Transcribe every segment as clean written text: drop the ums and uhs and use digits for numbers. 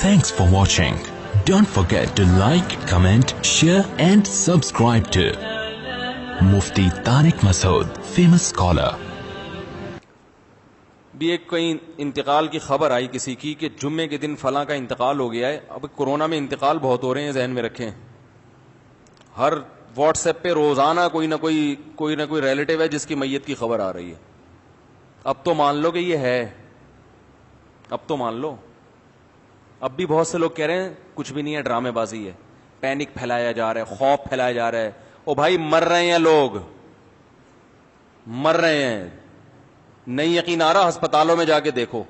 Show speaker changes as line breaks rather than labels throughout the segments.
Thanks for watching. Don't forget to like, comment, share and subscribe to Mufti Tariq Masood, famous scholar.
بھی ایک کہیں انتقال کی خبر آئی کسی کی کہ جمعے کے دن فلاں کا انتقال ہو گیا ہے. اب کورونا میں انتقال بہت ہو رہے ہیں, ذہن میں رکھیں. ہر واٹس ایپ پہ روزانہ کوئی نہ کوئی ریلیٹیو ہے جس کی میت کی خبر آ رہی ہے. اب تو مان لو کہ یہ ہے, اب تو مان لو. اب بھی بہت سے لوگ کہہ رہے ہیں کچھ بھی نہیں ہے, ڈرامے بازی ہے, پینک پھیلایا جا رہا ہے, خوف پھیلایا جا رہا ہے. او بھائی مر رہے ہیں لوگ, مر رہے ہیں. نہیں یقین آ رہا, ہسپتالوں میں جا کے دیکھو.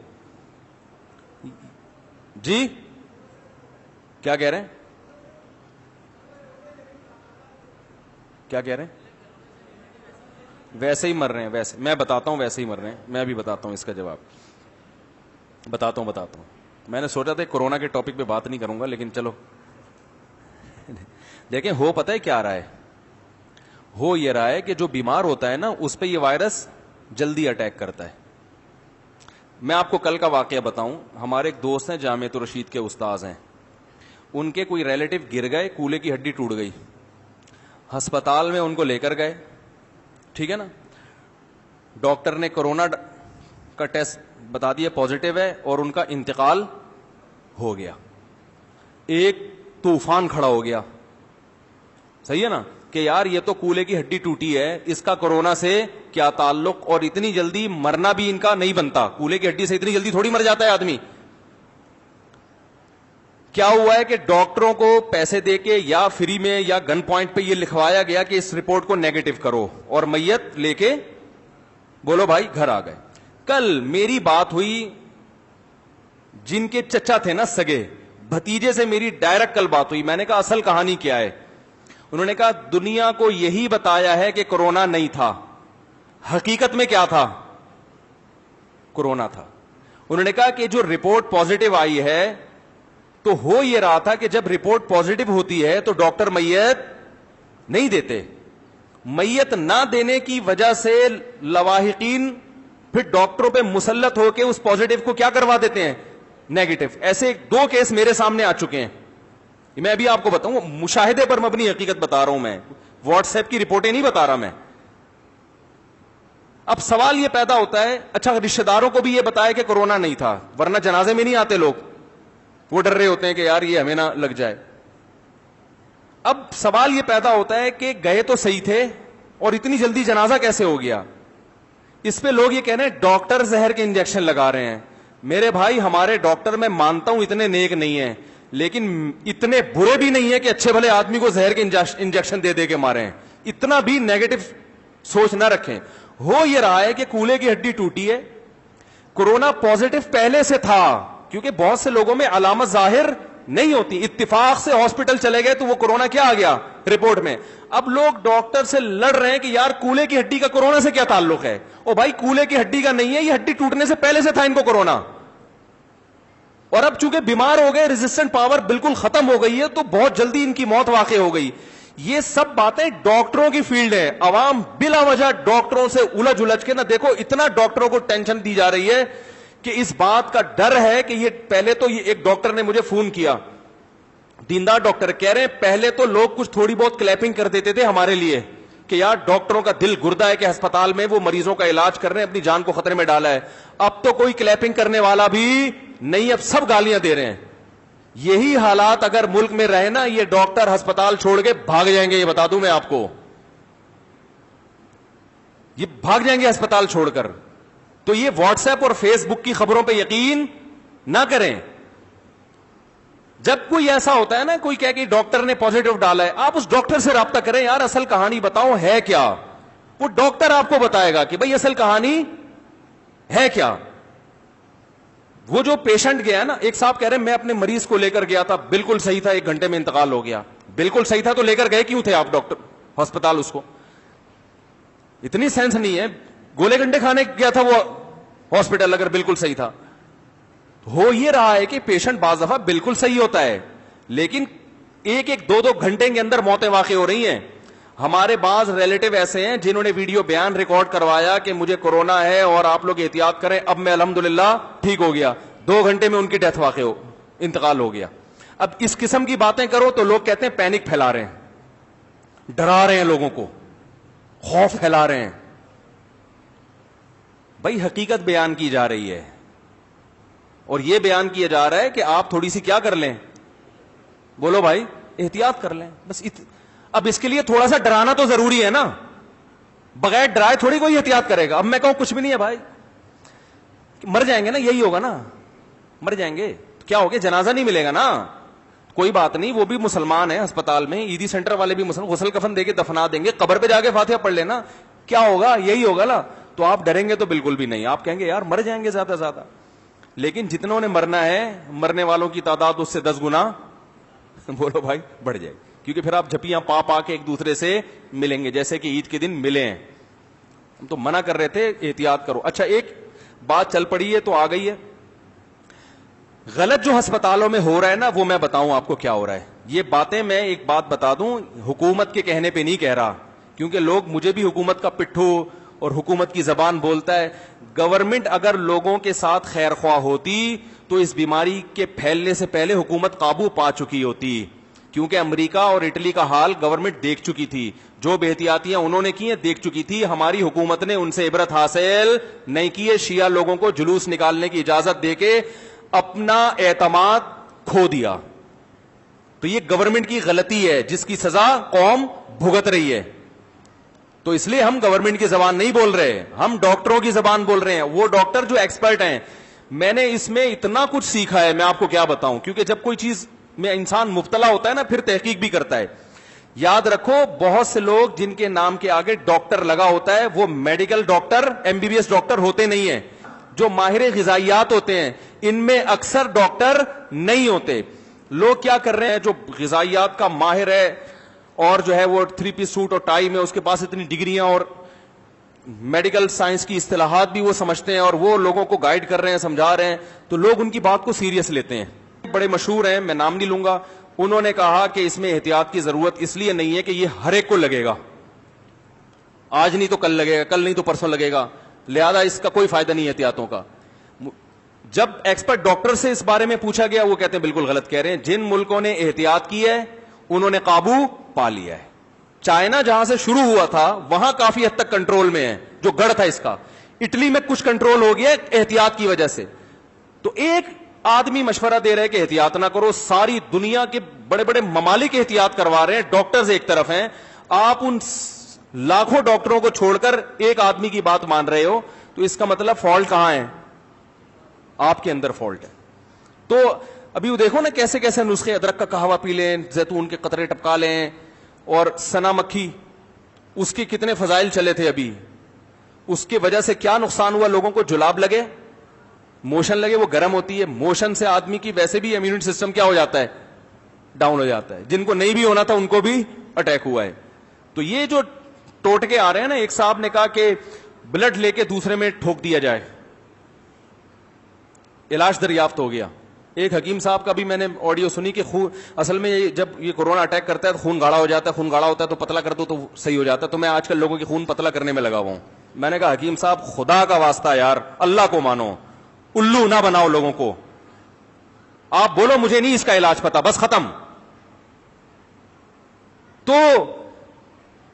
جی کیا کہہ رہے ہیں, کیا کہہ رہے ہیں؟ ویسے ہی مر رہے ہیں, ویسے میں بتاتا ہوں, ویسے ہی مر رہے ہیں. میں بھی بتاتا ہوں اس کا جواب, بتاتا ہوں. میں نے سوچا تھا کورونا کے ٹاپک پہ بات نہیں کروں گا, لیکن چلو دیکھیں. ہو پتہ ہے کیا رہا ہے؟ ہو یہ رہا ہے کہ جو بیمار ہوتا ہے نا اس پہ یہ وائرس جلدی اٹیک کرتا ہے. میں آپ کو کل کا واقعہ بتاؤں. ہمارے ایک دوست ہیں, جامعۃ الرشید کے استاذ ہیں. ان کے کوئی ریلیٹیو گر گئے, کولے کی ہڈی ٹوٹ گئی. ہسپتال میں ان کو لے کر گئے, ٹھیک ہے نا. ڈاکٹر نے کورونا کا ٹیسٹ بتا دیا پازیٹیو ہے, اور ان کا انتقال ہو گیا. ایک طوفان کھڑا ہو گیا, صحیح ہے نا, کہ یار یہ تو کولے کی ہڈی ٹوٹی ہے, اس کا کورونا سے کیا تعلق, اور اتنی جلدی مرنا بھی ان کا نہیں بنتا. کولے کی ہڈی سے اتنی جلدی تھوڑی مر جاتا ہے آدمی. کیا ہوا ہے کہ ڈاکٹروں کو پیسے دے کے یا فری میں یا گن پوائنٹ پہ یہ لکھوایا گیا کہ اس رپورٹ کو نیگیٹو کرو, اور میت لے کے بولو بھائی گھر آ گئے. کل میری بات ہوئی, جن کے چچا تھے نا سگے بھتیجے سے میری ڈائریکٹ کل بات ہوئی. میں نے کہا اصل کہانی کیا ہے؟ انہوں نے کہا دنیا کو یہی بتایا ہے کہ کورونا نہیں تھا, حقیقت میں کیا تھا؟ کورونا تھا. انہوں نے کہا کہ جو رپورٹ پازیٹیو آئی ہے تو ہو یہ رہا تھا کہ جب رپورٹ پازیٹیو ہوتی ہے تو ڈاکٹر میت نہیں دیتے. میت نہ دینے کی وجہ سے لواحقین پھر ڈاکٹروں پہ مسلط ہو کے اس پازیٹیو کو کیا کروا دیتے ہیں؟ نیگیٹو. ایسے 2 کیس میرے سامنے آ چکے ہیں. میں ابھی آپ کو بتاؤں, مشاہدے پر مبنی حقیقت بتا رہا ہوں, میں واٹس ایپ کی رپورٹیں نہیں بتا رہا میں. اب سوال یہ پیدا ہوتا ہے, اچھا رشتہ داروں کو بھی یہ بتایا کہ کورونا نہیں تھا, ورنہ جنازے میں نہیں آتے لوگ, وہ ڈر رہے ہوتے ہیں کہ یار یہ ہمیں نہ لگ جائے. اب سوال یہ پیدا ہوتا ہے کہ گئے تو صحیح تھے اور اتنی جلدی جنازہ کیسے ہو گیا؟ اس پہ لوگ یہ کہہ رہے ہیں ڈاکٹر زہر کے انجیکشن لگا رہے ہیں. میرے بھائی ہمارے ڈاکٹر میں مانتا ہوں اتنے نیک نہیں ہیں, لیکن اتنے برے بھی نہیں ہیں کہ اچھے بھلے آدمی کو زہر کے انجیکشن دے کے مارے ہیں. اتنا بھی نیگیٹو سوچ نہ رکھیں. ہو یہ رہا ہے کہ کولے کی ہڈی ٹوٹی ہے, کورونا پازیٹیو پہلے سے تھا, کیونکہ بہت سے لوگوں میں علامت ظاہر نہیں ہوتی. اتفاق سے ہاسپٹل چلے گئے تو وہ کورونا کیا آ گیا رپورٹ میں. اب لوگ ڈاکٹر سے لڑ رہے ہیں کہ یار کولے کی ہڈی کا کورونا سے کیا تعلق ہے؟ او بھائی کولے کی ہڈی کا نہیں ہے, یہ ہڈی ٹوٹنے سے پہلے سے تھا ان کو کورونا, اور اب چونکہ بیمار ہو گئے, ریزسٹنٹ پاور بالکل ختم ہو گئی ہے, تو بہت جلدی ان کی موت واقع ہو گئی. یہ سب باتیں ڈاکٹروں کی فیلڈ ہے. عوام بلا وجہ ڈاکٹروں سے الجھ کے نہ دیکھو, اتنا ڈاکٹروں کو ٹینشن دی جا رہی ہے کہ اس بات کا ڈر ہے کہ یہ پہلے تو یہ ایک ڈاکٹر نے مجھے فون کیا, دیندار ڈاکٹر, کہہ رہے ہیں پہلے تو لوگ کچھ تھوڑی بہت کلیپنگ کر دیتے تھے ہمارے لیے کہ یار ڈاکٹروں کا دل گردہ ہے کہ ہسپتال میں وہ مریضوں کا علاج کر رہے ہیں, اپنی جان کو خطرے میں ڈالا ہے. اب تو کوئی کلیپنگ کرنے والا بھی نہیں, اب سب گالیاں دے رہے ہیں. یہی حالات اگر ملک میں رہے نا, یہ ڈاکٹر ہسپتال چھوڑ کے بھاگ جائیں گے, یہ بتا دوں میں آپ کو, یہ بھاگ جائیں گے ہسپتال چھوڑ کر. تو یہ واٹس ایپ اور فیس بک کی خبروں پہ یقین نہ کریں. جب کوئی ایسا ہوتا ہے نا, کوئی کہہ کہ ڈاکٹر نے پازیٹیو ڈالا ہے, آپ اس ڈاکٹر سے رابطہ کریں, یار اصل کہانی بتاؤ ہے کیا. وہ ڈاکٹر آپ کو بتائے گا کہ بھئی اصل کہانی ہے کیا. وہ جو پیشنٹ گیا نا, ایک صاحب کہہ رہے ہیں میں اپنے مریض کو لے کر گیا تھا, بالکل صحیح تھا, 1 گھنٹے میں انتقال ہو گیا. بالکل صحیح تھا تو لے کر گئے کیوں تھے آپ ڈاکٹر ہسپتال؟ اس کو اتنی سینس نہیں ہے, گولے گنڈے کھانے گیا تھا وہ ہاسپٹل اگر بالکل صحیح تھا. ہو یہ رہا ہے کہ پیشنٹ بعض دفعہ بالکل صحیح ہوتا ہے, لیکن 1-2 گھنٹے کے اندر موتیں واقع ہو رہی ہیں. ہمارے بعض ریلیٹیو ایسے ہیں جنہوں نے ویڈیو بیان ریکارڈ کروایا کہ مجھے کورونا ہے اور آپ لوگ احتیاط کریں, اب میں الحمدللہ ٹھیک ہو گیا, 2 گھنٹے میں ان کی ڈیتھ واقع ہو. انتقال ہو گیا. اب اس قسم کی باتیں کرو تو لوگ کہتے ہیں پینک پھیلا رہے ہیں, ڈرا رہے ہیں لوگوں کو, خوف پھیلا رہے ہیں. بھائی حقیقت بیان کی جا رہی ہے, اور یہ بیان کیا جا رہا ہے کہ آپ تھوڑی سی کیا کر لیں, بولو بھائی, احتیاط کر لیں بس. اب اس کے لیے تھوڑا سا ڈرانا تو ضروری ہے نا, بغیر ڈرائے تھوڑی کوئی احتیاط کرے گا. اب میں کہوں کچھ بھی نہیں ہے بھائی, مر جائیں گے نا, یہی ہوگا نا, مر جائیں گے کیا ہو گیا, جنازہ نہیں ملے گا نا, کوئی بات نہیں, وہ بھی مسلمان ہیں ہسپتال میں, عیدی سینٹر والے بھی مسلمان, غسل کفن دے کے دفنا دیں گے, قبر پہ جا کے فاتحہ پڑھ لینا, کیا ہوگا, یہی ہوگا نا. تو آپ ڈریں گے تو بالکل بھی نہیں, آپ کہیں گے یار مر جائیں گے زیادہ سے زیادہ. لیکن جتنوں نے مرنا ہے, مرنے والوں کی تعداد اس سے 10 گنا بولو بھائی بڑھ جائے, کیونکہ پھر آپ جھپیاں پا کے ایک دوسرے سے ملیں گے, جیسے کہ عید کے دن ملے ہیں. ہم تو منع کر رہے تھے احتیاط کرو. اچھا ایک بات چل پڑی ہے تو آ گئی ہے, غلط جو ہسپتالوں میں ہو رہا ہے نا, وہ میں بتاؤں آپ کو کیا ہو رہا ہے. یہ باتیں میں ایک بات بتا دوں, حکومت کے کہنے پہ نہیں کہہ رہا, کیونکہ لوگ مجھے بھی حکومت کا پٹھو اور حکومت کی زبان بولتا ہے. گورنمنٹ اگر لوگوں کے ساتھ خیر خواہ ہوتی تو اس بیماری کے پھیلنے سے پہلے حکومت قابو پا چکی ہوتی, کیونکہ امریکہ اور اٹلی کا حال گورنمنٹ دیکھ چکی تھی, جو بے احتیاطیاں انہوں نے کی ہیں دیکھ چکی تھی. ہماری حکومت نے ان سے عبرت حاصل نہیں کی ہے, شیعہ لوگوں کو جلوس نکالنے کی اجازت دے کے اپنا اعتماد کھو دیا. تو یہ گورنمنٹ کی غلطی ہے جس کی سزا قوم بھگت رہی ہے. تو اس لیے ہم گورنمنٹ کی زبان نہیں بول رہے, ہم ڈاکٹروں کی زبان بول رہے ہیں, وہ ڈاکٹر جو ایکسپرٹ ہیں. میں نے اس میں اتنا کچھ سیکھا ہے, میں آپ کو کیا بتاؤں, کیونکہ جب کوئی چیز میں انسان مبتلا ہوتا ہے نا, پھر تحقیق بھی کرتا ہے. یاد رکھو, بہت سے لوگ جن کے نام کے آگے ڈاکٹر لگا ہوتا ہے وہ میڈیکل ڈاکٹر, MBBS ڈاکٹر ہوتے نہیں ہیں. جو ماہر غذائیات ہوتے ہیں ان میں اکثر ڈاکٹر نہیں ہوتے. لوگ کیا کر رہے ہیں, جو غذائیات کا ماہر ہے اور جو ہے وہ 3 پیس سوٹ اور ٹائی میں, اس کے پاس اتنی ڈگریاں اور میڈیکل سائنس کی اصطلاحات بھی وہ سمجھتے ہیں, اور وہ لوگوں کو گائیڈ کر رہے ہیں, سمجھا رہے ہیں, تو لوگ ان کی بات کو سیریس لیتے ہیں. بڑے مشہور ہیں, میں نام نہیں لوں گا, انہوں نے کہا کہ اس میں احتیاط کی ضرورت اس لیے نہیں ہے کہ یہ ہر ایک کو لگے گا, آج نہیں تو کل لگے گا, کل نہیں تو پرسوں لگے گا, لہذا اس کا کوئی فائدہ نہیں ہے احتیاطوں کا. جب ایکسپرٹ ڈاکٹر سے اس بارے میں پوچھا گیا, وہ کہتے ہیں بالکل غلط کہہ رہے ہیں, جن ملکوں نے احتیاط کی ہے انہوں نے قابو پا لیا ہے. چائنا جہاں سے شروع ہوا تھا وہاں کافی حد تک کنٹرول میں ہے, جو گڑھ تھا اس کا. اٹلی میں کچھ کنٹرول ہو گیا احتیاط کی وجہ سے. تو ایک آدمی مشورہ دے رہے کہ احتیاط نہ کرو, ساری دنیا کے بڑے بڑے ممالک احتیاط کروا رہے ہیں, ڈاکٹرز ایک طرف ہیں, آپ ان لاکھوں ڈاکٹروں کو چھوڑ کر ایک آدمی کی بات مان رہے ہو, تو اس کا مطلب فالٹ کہاں ہے, آپ کے اندر فالٹ ہے. تو ابھی وہ دیکھو نا کیسے کیسے نسخے, ادرک کا قہوہ پی لیں, زیتون کے قطرے ٹپکا لیں, اور سنا مکھی, اس کے کتنے فضائل چلے تھے ابھی, اس کی وجہ سے کیا نقصان ہوا, لوگوں کو جلاب لگے, موشن لگے, وہ گرم ہوتی ہے, موشن سے آدمی کی ویسے بھی امیونٹی سسٹم کیا ہو جاتا ہے, ڈاؤن ہو جاتا ہے, جن کو نہیں بھی ہونا تھا ان کو بھی اٹیک ہوا ہے. تو یہ جو ٹوٹکے آ رہے ہیں نا, ایک صاحب نے کہا کہ بلڈ لے کے دوسرے میں ٹھوک دیا جائے, علاج دریافت ہو گیا. ایک حکیم صاحب کا بھی میں نے آڈیو سنی کہ خون, اصل میں جب یہ کورونا اٹیک کرتا ہے تو خون گاڑھا ہو جاتا ہے, خون گاڑھا ہوتا ہے تو پتلا کر دو تو صحیح ہو جاتا ہے. تو میں آج کل لوگوں کی خون پتلا کرنے میں لگا ہوا ہوں. میں نے کہا حکیم صاحب خدا کا واسطہ یار, اللہ کو مانو, الو نہ بناؤ لوگوں کو, آپ بولو مجھے نہیں اس کا علاج پتا, بس ختم. تو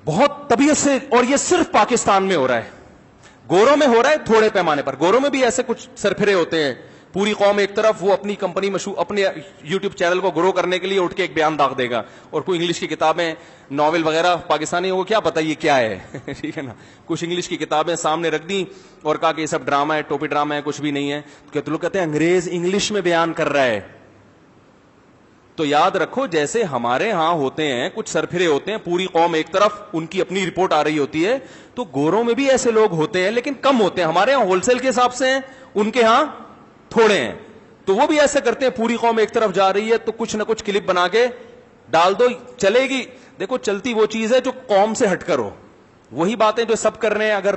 بہت طبیعت سے, اور یہ صرف پاکستان میں ہو رہا ہے, گوروں میں ہو رہا ہے تھوڑے پیمانے پر, گوروں میں بھی ایسے کچھ سرفرے ہوتے ہیں, پوری قوم ایک طرف, وہ اپنی کمپنی اپنے یوٹیوب چینل کو گرو کرنے کے لیے اٹھ کے ایک بیان داغ دے گا, اور کوئی انگلش کی کتابیں ناول وغیرہ پاکستانی کو کیا پتا یہ کیا ہے ٹھیک ہے نا, کچھ انگلش کی کتابیں سامنے رکھ دی اور کہا کہ یہ سب ڈرامہ ہے, ٹوپی ڈرامہ ہے, کچھ بھی نہیں ہے. تو لوگ کہتے ہیں انگریز انگلش میں بیان کر رہا ہے. تو یاد رکھو جیسے ہمارے ہاں ہوتے ہیں کچھ سرفرے ہوتے ہیں, پوری قوم ایک طرف, ان کی اپنی رپورٹ آ رہی ہوتی ہے, تو گوروں میں بھی ایسے لوگ ہوتے ہیں لیکن کم ہوتے ہیں. ہمارے ہاں ہول سیل کے حساب سے ہیں, ان کے ہاں تھوڑے ہیں, تو وہ بھی ایسے کرتے ہیں. پوری قوم ایک طرف جا رہی ہے تو کچھ نہ کچھ کلپ بنا کے ڈال دو, چلے گی. دیکھو چلتی وہ چیز ہے جو قوم سے ہٹ کر ہو, وہی باتیں جو سب کر رہے ہیں اگر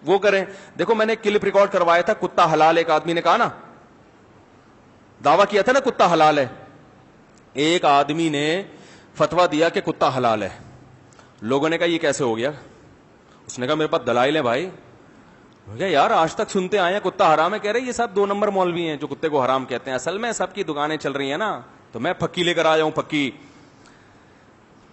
وہ کریں. دیکھو میں نے کلپ ریکارڈ کروایا تھا, کتا حلال, ایک آدمی نے کہا نا, دعویٰ کیا تھا نا کتا حلال ہے, ایک آدمی نے فتوا دیا کہ کتا حلال ہے. لوگوں نے کہا یہ کیسے ہو گیا, اس نے کہا میرے پاس دلائل ہیں بھائی, یار آج تک سنتے آئے ہیں کتا حرام ہے, کہہ رہے یہ سب 2 نمبر مولوی ہیں جو کتے کو حرام کہتے ہیں, اصل میں سب کی دکانیں چل رہی ہیں نا, تو میں پھکی لے کر آ جاؤں پھکی.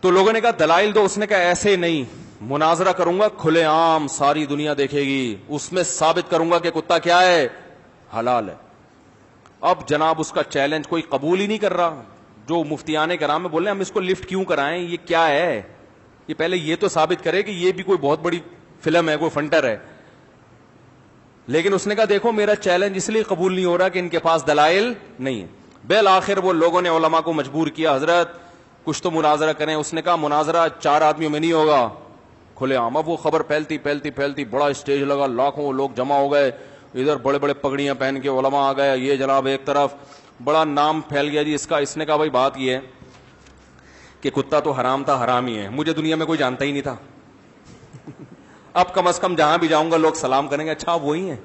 تو لوگوں نے کہا دلائل دو, اس نے کہا ایسے نہیں, مناظرہ کروں گا کھلے عام, ساری دنیا دیکھے گی, اس میں ثابت کروں گا کہ کتا کیا ہے, حلال ہے. اب جناب اس کا چیلنج کوئی قبول ہی نہیں کر رہا. جو مفتیان کرام میں بول رہے ہیں ہم اس کو لفٹ کیوں کرائیں, یہ کیا ہے, یہ پہلے یہ تو ثابت کرے کہ یہ بھی کوئی بہت بڑی فلم ہے, کوئی فنٹر ہے. لیکن اس نے کہا دیکھو میرا چیلنج اس لیے قبول نہیں ہو رہا کہ ان کے پاس دلائل نہیں ہے. بالآخر وہ لوگوں نے علماء کو مجبور کیا, حضرت کچھ تو مناظرہ کریں. اس نے کہا مناظرہ 4 آدمیوں میں نہیں ہوگا, کھلے عام. اب وہ خبر پھیلتی پھیلتی پھیلتی بڑا اسٹیج لگا, لاکھوں لوگ جمع ہو گئے, ادھر بڑے بڑے پگڑیاں پہن کے علماء آ گئے, یہ جناب ایک طرف, بڑا نام پھیل گیا جی اس کا. اس نے کہا بھائی بات یہ ہے کہ کتا تو حرام تھا, حرام ہی ہے, مجھے دنیا میں کوئی جانتا ہی نہیں تھا. اب کم از کم جہاں بھی جاؤں گا لوگ سلام کریں گے, اچھا وہی ہیں.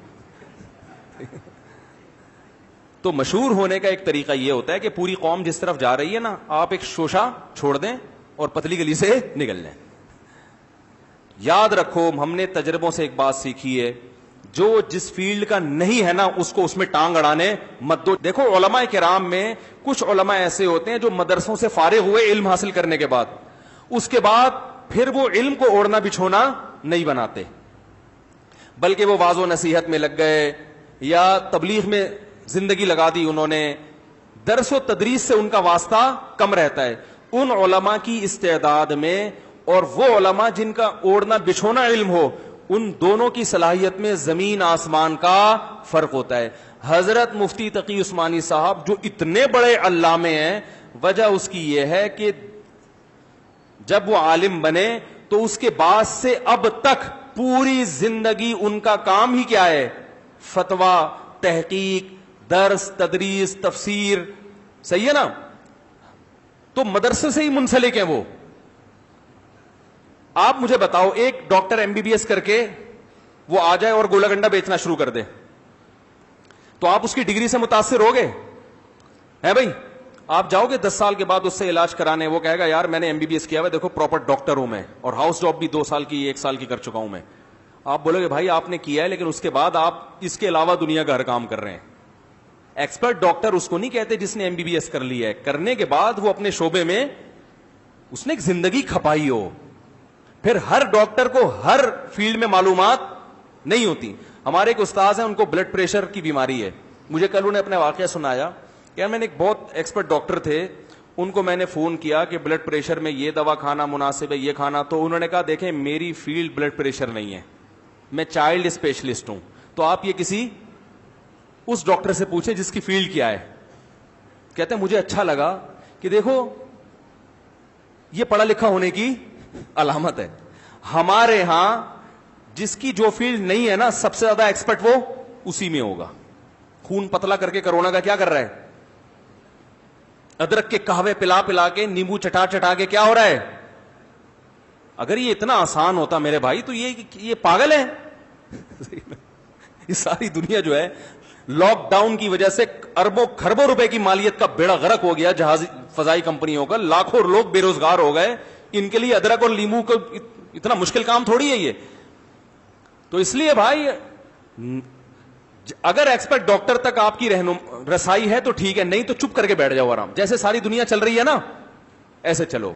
تو مشہور ہونے کا ایک طریقہ یہ ہوتا ہے کہ پوری قوم جس طرف جا رہی ہے نا, آپ ایک شوشہ چھوڑ دیں اور پتلی گلی سے نکل جائیں. یاد رکھو ہم نے تجربوں سے ایک بات سیکھی ہے, جو جس فیلڈ کا نہیں ہے نا اس کو اس میں ٹانگ اڑانے مت دو. دیکھو علماء کرام میں کچھ علماء ایسے ہوتے ہیں جو مدرسوں سے فارغ ہوئے علم حاصل کرنے کے بعد, اس کے بعد پھر وہ علم کو اوڑھنا بچھونا نہیں بناتے, بلکہ وہ واعظ و نصیحت میں لگ گئے یا تبلیغ میں زندگی لگا دی انہوں نے. درس و تدریس سے ان کا واسطہ کم رہتا ہے. ان علماء کی استعداد میں اور وہ علماء جن کا اوڑھنا بچھونا علم ہو, ان دونوں کی صلاحیت میں زمین آسمان کا فرق ہوتا ہے. حضرت مفتی تقی عثمانی صاحب جو اتنے بڑے علامے ہیں, وجہ اس کی یہ ہے کہ جب وہ عالم بنے تو اس کے بعد سے اب تک پوری زندگی ان کا کام ہی کیا ہے, فتویٰ, تحقیق, درس, تدریس, تفسیر. صحیح ہے نا, تو مدرسے سے ہی منسلک ہیں وہ. آپ مجھے بتاؤ ایک ڈاکٹر MBBS کر کے وہ آ جائے اور گولا گنڈا بیچنا شروع کر دے, تو آپ اس کی ڈگری سے متاثر ہوگے ہے بھائی؟ آپ جاؤ گے 10 سال کے بعد اس سے علاج کرانے, وہ کہے گا یار میں نے MBBS کیا ہوا, دیکھو پراپر ڈاکٹر ہوں میں, اور ہاؤس جاب بھی 2 سال کی 1 سال کی کر چکا ہوں میں. آپ بولو گے بھائی آپ نے کیا ہے, لیکن اس کے بعد آپ اس کے علاوہ دنیا کا ہر کام کر رہے ہیں. ایکسپرٹ ڈاکٹر اس کو نہیں کہتے جس نے MBBS کر لی ہے, کرنے کے بعد وہ اپنے شعبے میں اس نے ایک زندگی کھپائی ہو. پھر ہر ڈاکٹر کو ہر فیلڈ میں معلومات نہیں ہوتی. ہمارے ایک استاذ ہیں, ان کو بلڈ پریشر کی بیماری ہے. مجھے کل انہوں نے اپنا واقعہ سنایا کہ میں نے ایک بہت ایکسپرٹ ڈاکٹر تھے, ان کو میں نے فون کیا کہ بلڈ پریشر میں یہ دوا کھانا مناسب ہے, یہ کھانا, تو انہوں نے کہا دیکھیں میری فیلڈ بلڈ پریشر نہیں ہے, میں چائلڈ اسپیشلسٹ ہوں, تو آپ یہ کسی اس ڈاکٹر سے پوچھیں جس کی فیلڈ کیا ہے. کہتے ہیں مجھے اچھا لگا کہ دیکھو یہ پڑھا لکھا ہونے کی علامت ہے. ہمارے ہاں جس کی جو فیلڈ نہیں ہے نا, سب سے زیادہ ایکسپرٹ وہ اسی میں ہوگا. خون پتلا کر کے کرونا کا کیا کر رہا ہے, ادرک کے قہوے پلا پلا کے, نیمبو چٹا چٹا کے کیا ہو رہا ہے. اگر یہ اتنا آسان ہوتا میرے بھائی تو یہ پاگل ہے. یہ ساری دنیا جو ہے لاک ڈاؤن کی وجہ سے اربوں خربوں روپے کی مالیت کا بیڑا غرق ہو گیا جہاز فضائی کمپنیوں کا, لاکھوں لوگ بے روزگار ہو گئے. ان کے لیے ادرک اور لیمو کو اتنا مشکل کام تھوڑی ہے یہ. تو اس لیے بھائی اگر ایکسپرٹ ڈاکٹر تک آپ کی رسائی ہے تو ٹھیک ہے, نہیں تو چپ کر کے بیٹھ جاؤ آرام. جیسے ساری دنیا چل رہی ہے نا ایسے چلو.